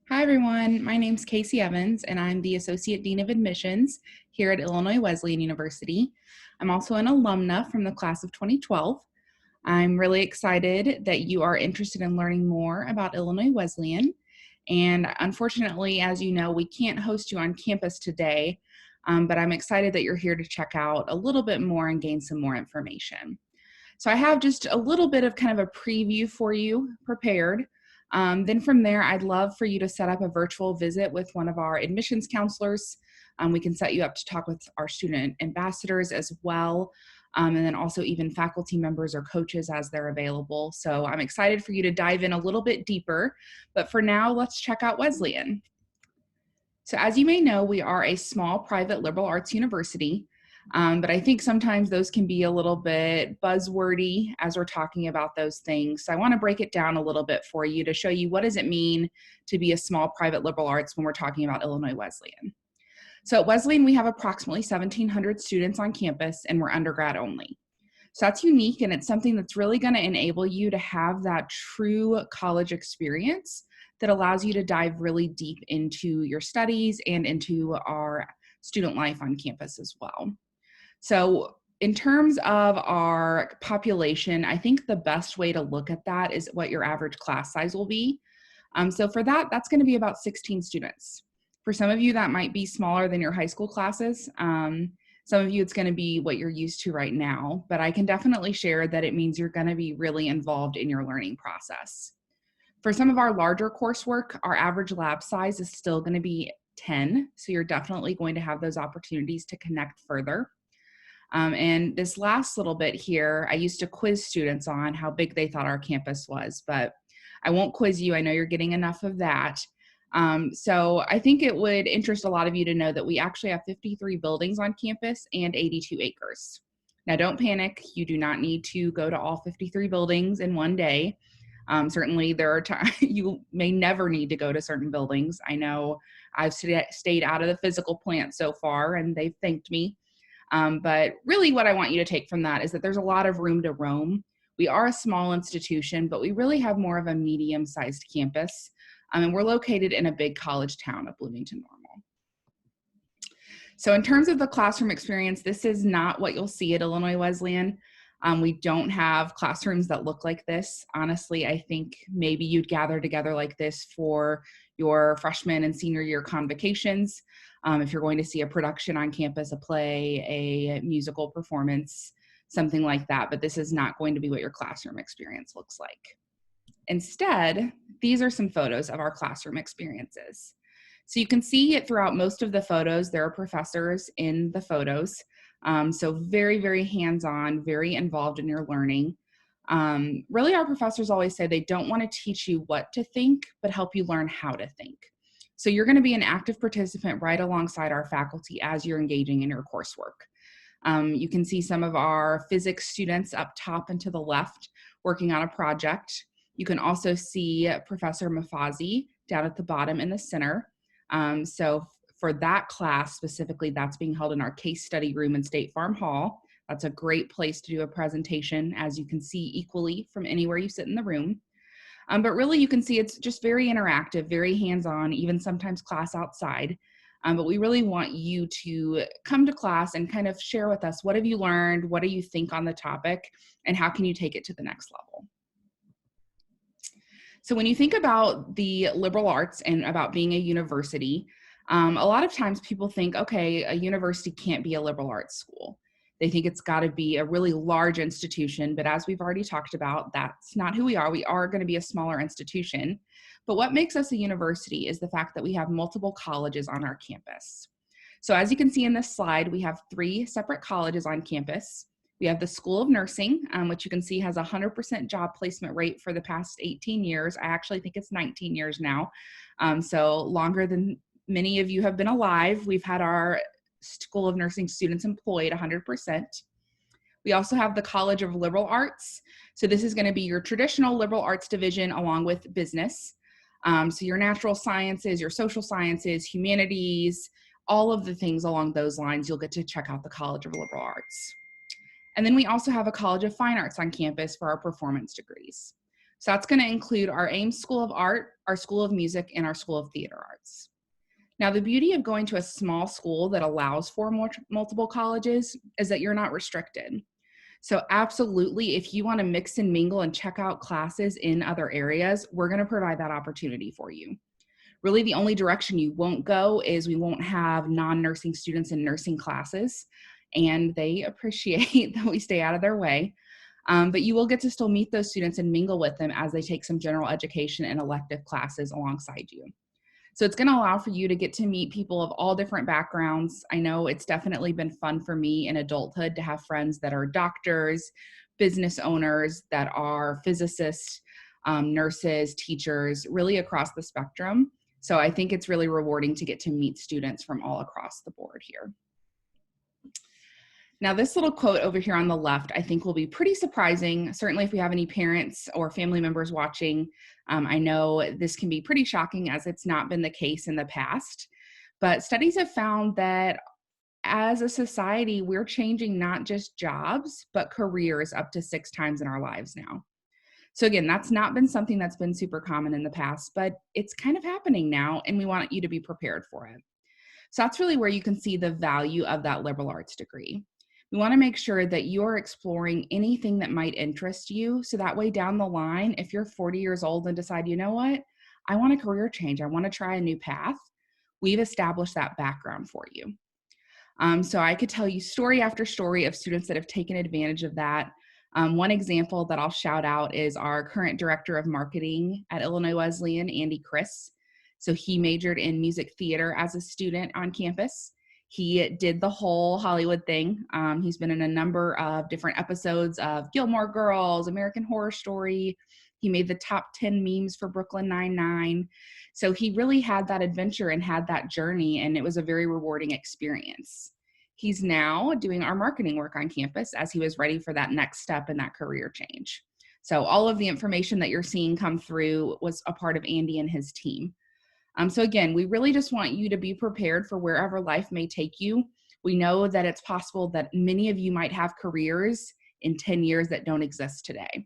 Hi, everyone. My name's Kasey Evans, and I'm the Associate Dean of Admissions here at Illinois Wesleyan University. I'm also an alumna from the class of 2012. I'm really excited that you are interested in learning more about Illinois Wesleyan. And unfortunately, as you know, we can't host you on campus today, but I'm excited that you're here to check out a little bit more and gain some more information. So I have just a little bit of kind of a preview for you prepared. Then from there, I'd love for you to set up a virtual visit with one of our admissions counselors. We can set you up to talk with our student ambassadors as well, and then also even faculty members or coaches as they're available. So I'm excited for you to dive in a little bit deeper, but for now, let's check out Wesleyan. So as you may know, we are a small private liberal arts university, but I think sometimes those can be a little bit buzzwordy as we're talking about those things. So I want to break it down a little bit for you to show you what does it mean to be a small private liberal arts when we're talking about Illinois Wesleyan. So at Wesleyan, we have approximately 1,700 students on campus, and we're undergrad only. So that's unique, and it's something that's really going to enable you to have that true college experience that allows you to dive really deep into your studies and into our student life on campus as well. So in terms of our population, I think the best way to look at that is what your average class size will be. So for that, that's going to be about 16 students. For some of you, that might be smaller than your high school classes. Some of you, it's going to be what you're used to right now, but I can definitely share that it means you're going to be really involved in your learning process. For some of our larger coursework, our average lab size is still going to be 10, so you're definitely going to have those opportunities to connect further. And this last little bit here, I used to quiz students on how big they thought our campus was, but I won't quiz you. I know you're getting enough of that. So I think it would interest a lot of you to know that we actually have 53 buildings on campus and 82 acres. Now, don't panic. You do not need to go to all 53 buildings in one day. Certainly, there are times you may never need to go to certain buildings. I know I've stayed out of the physical plant so far, and they've thanked me. But really what I want you to take from that is that there's a lot of room to roam. We are a small institution, but we really have more of a medium-sized campus. And we're located in a big college town of Bloomington Normal. So in terms of the classroom experience, this is not what you'll see at Illinois Wesleyan. We don't have classrooms that look like this. Honestly, I think maybe you'd gather together like this for your freshman and senior year convocations. If you're going to see a production on campus, a play, a musical performance, something like that, but this is not going to be what your classroom experience looks like. Instead, these are some photos of our classroom experiences. So you can see it throughout most of the photos, there are professors in the photos. So very, very hands-on, very involved in your learning. Really, our professors always say they don't want to teach you what to think, but help you learn how to think. So you're going to be an active participant right alongside our faculty as you're engaging in your coursework. You can see some of our physics students up top and to the left working on a project. You can also see Professor Mafazi down at the bottom in the center. So for that class specifically, that's being held in our case study room in State Farm Hall. That's a great place to do a presentation, as you can see equally from anywhere you sit in the room. But really you can see it's just very interactive, very hands-on, even sometimes class outside. But we really want you to come to class and kind of share with us, what have you learned? What do you think on the topic? And how can you take it to the next level? So when you think about the liberal arts and about being a university, a lot of times people think, okay, a university can't be a liberal arts school. They think it's got to be a really large institution, but as we've already talked about, that's not who we are. We are going to be a smaller institution. But what makes us a university is the fact that we have multiple colleges on our campus. So as you can see in this slide, we have 3 separate colleges on campus. We have the School of Nursing, which you can see has a 100% job placement rate for the past 18 years. I actually think it's 19 years now. So longer than many of you have been alive. We've had our School of Nursing students employed 100%. We also have the College of Liberal Arts. So this is going to be your traditional liberal arts division along with business. So your natural sciences, your social sciences, humanities, all of the things along those lines, you'll get to check out the College of Liberal Arts. And then we also have a College of Fine Arts on campus for our performance degrees. So that's going to include our Ames School of Art, our School of Music, and our School of Theater Arts. Now, the beauty of going to a small school that allows for multiple colleges is that you're not restricted. So absolutely, if you want to mix and mingle and check out classes in other areas, we're going to provide that opportunity for you. Really, the only direction you won't go is we won't have non-nursing students in nursing classes, and they appreciate that we stay out of their way. But you will get to still meet those students and mingle with them as they take some general education and elective classes alongside you. So it's going to allow for you to get to meet people of all different backgrounds. I know it's definitely been fun for me in adulthood to have friends that are doctors, business owners, that are physicists, nurses, teachers, really across the spectrum. So I think it's really rewarding to get to meet students from all across the board here. Now, this little quote over here on the left, I think will be pretty surprising, certainly if we have any parents or family members watching. I know this can be pretty shocking as it's not been the case in the past, but studies have found that as a society, we're changing not just jobs, but careers up to 6 times in our lives now. So again, that's not been something that's been super common in the past, but it's kind of happening now, and we want you to be prepared for it. So that's really where you can see the value of that liberal arts degree. We want to make sure that you're exploring anything that might interest you. So that way down the line, if you're 40 years old and decide, you know what, I want a career change, I want to try a new path, we've established that background for you. So I could tell you story after story of students that have taken advantage of that. One example that I'll shout out is our current director of marketing at Illinois Wesleyan, Andy Chris. So he majored in music theater as a student on campus. He did the whole Hollywood thing. He's been in a number of different episodes of Gilmore Girls, American Horror Story. He made the top 10 memes for Brooklyn Nine-Nine. So he really had that adventure and had that journey, and it was a very rewarding experience. He's now doing our marketing work on campus as he was ready for that next step in that career change. So all of the information that you're seeing come through was a part of Andy and his team. So again, we really just want you to be prepared for wherever life may take you. We know that it's possible that many of you might have careers in 10 years that don't exist today.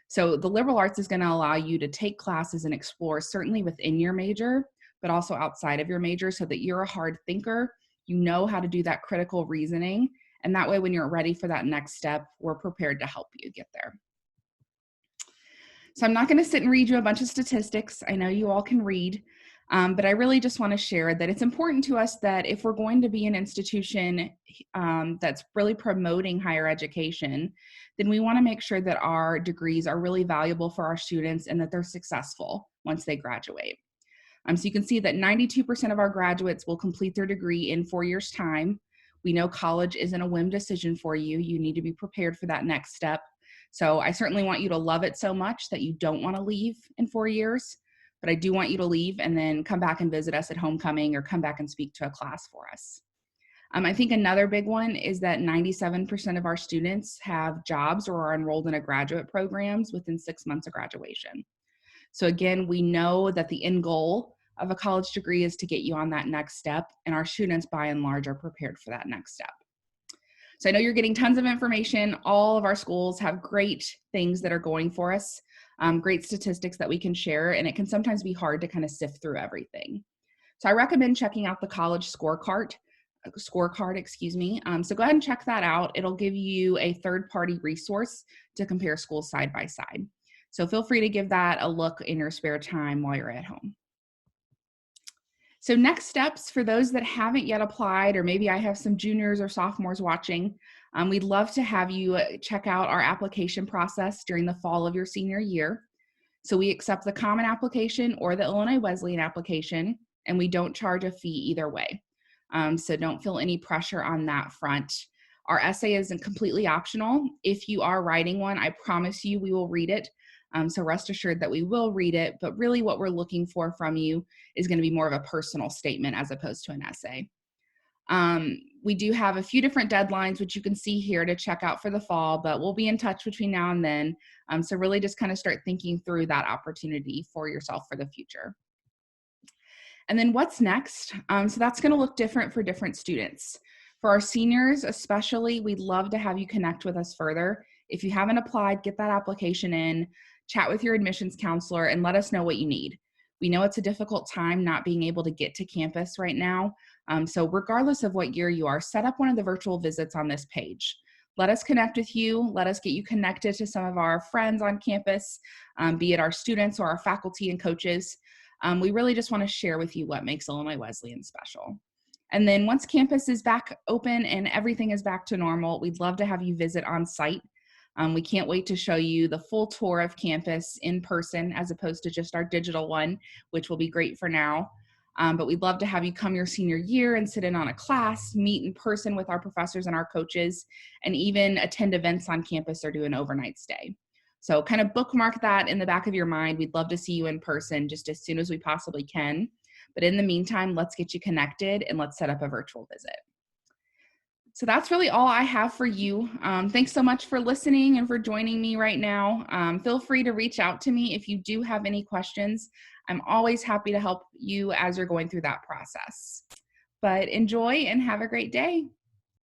So the liberal arts is going to allow you to take classes and explore certainly within your major, but also outside of your major so that you're a hard thinker, you know how to do that critical reasoning, and that way when you're ready for that next step, we're prepared to help you get there. So I'm not going to sit and read you a bunch of statistics. I know you all can read, but I really just want to share that it's important to us that if we're going to be an institution that's really promoting higher education, then we want to make sure that our degrees are really valuable for our students and that they're successful once they graduate. So you can see that 92% of our graduates will complete their degree in 4 years' time. We know college isn't a whim decision for you. You need to be prepared for that next step. So I certainly want you to love it so much that you don't want to leave in 4 years, but I do want you to leave and then come back and visit us at homecoming or come back and speak to a class for us. I think another big one is that 97% of our students have jobs or are enrolled in a graduate programs within 6 months of graduation. So again, we know that the end goal of a college degree is to get you on that next step, and our students by and large are prepared for that next step. So I know you're getting tons of information. All of our schools have great things that are going for us, great statistics that we can share, and it can sometimes be hard to kind of sift through everything. So I recommend checking out the college scorecard, so go ahead and check that out. It'll give you a third-party resource to compare schools side by side. So feel free to give that a look in your spare time while you're at home. So next steps for those that haven't yet applied, or maybe I have some juniors or sophomores watching, we'd love to have you check out our application process during the fall of your senior year. So we accept the common application or the Illinois Wesleyan application, and we don't charge a fee either way. So don't feel any pressure on that front. Our essay isn't completely optional. If you are writing one, I promise you we will read it. So rest assured that we will read it, but really what we're looking for from you is going to be more of a personal statement as opposed to an essay. We do have a few different deadlines, which you can see here to check out for the fall, but we'll be in touch between now and then. So really just kind of start thinking through that opportunity for yourself for the future. And then what's next? So that's going to look different for different students. For our seniors especially, we'd love to have you connect with us further. If you haven't applied, get that application in. chat with your admissions counselor, and let us know what you need. We know it's a difficult time not being able to get to campus right now. So regardless of what year you are, set up one of the virtual visits on this page. Let us connect with you. Let us get you connected to some of our friends on campus, be it our students or our faculty and coaches. We really just want to share with you what makes Illinois Wesleyan special. And then once campus is back open and everything is back to normal, we'd love to have you visit on site. We can't wait to show you the full tour of campus in person as opposed to just our digital one, which will be great for now. But we'd love to have you come your senior year and sit in on a class, meet in person with our professors and our coaches, and even attend events on campus or do an overnight stay. So kind of bookmark that in the back of your mind. We'd love to see you in person just as soon as we possibly can. But in the meantime, let's get you connected and let's set up a virtual visit. So that's really all I have for you. Thanks so much for listening and for joining me right now. Feel free to reach out to me if you do have any questions. I'm always happy to help you as you're going through that process. But enjoy and have a great day.